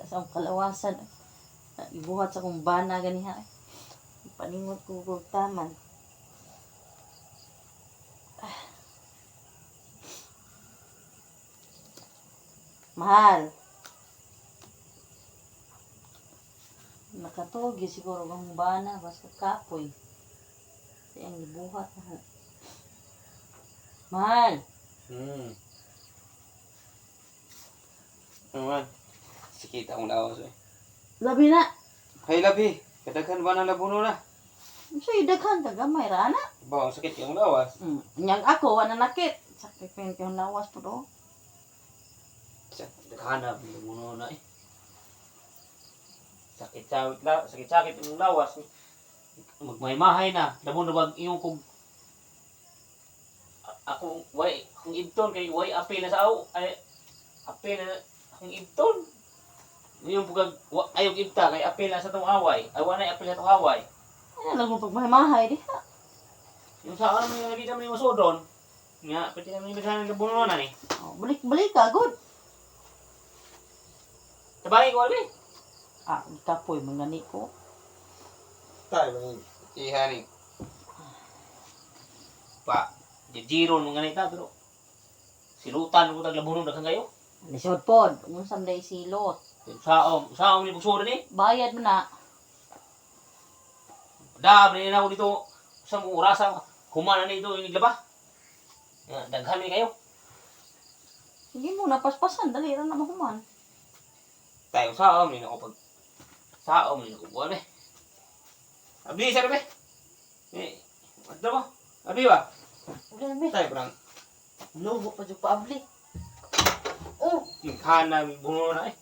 sa akong kalawasan. Ibuhat sa akong bana ganiha. Paningot ko taman. Mahal. Nakatugi siguro ang bana basta kapoy. Ang ibuhat na. Mahal. Naman. Sikita akong lawas eh. Labi na. Hay labi. Kadaghan ba ng labuno na? So, idaghan ka gamay rana. Ba, ang sakit yung lawas. Nyang ako, wala nakit. Sakit ko yung lawas po do. Daghan na labuno na eh. Sakit-sakit yung lawas. Magmay-mahay na. Labuno na bag iyong kung ako, kung ibton kay way apil na sa aw. Ay, apil na kung ibton. Yung pagag ayog ibta kay apil na sa tong away. Ay wala apil sa tong away. Ano lang mo pagmahay di ha. Yung sa ano yung nakita mo yung masudon. Nga, pwede naman yung magsahan ng labuno na ni. Balik ka, good. Tabangin ko albi. Kapoy mangani ko. Tayo ba yun? Ihani. Pa, jiron mga ganita pero silutan ko tag labuno daghang kayo. Lisod pod, unsam day silot. Saom ni bugsuro ni. Bayad mo na. Dab ni na dito sa mong orasa humana ni ito yung laba. Daghan ni kayo. Sige mo napaspasan dali ra na mahuman. Tayo saom ni ako pag saom ni ko buwan eh. Abi sa be. Ano ba? Abi ba? Grabe. Tayo parang Lugo pa jud paabli. yung kana buno na eh.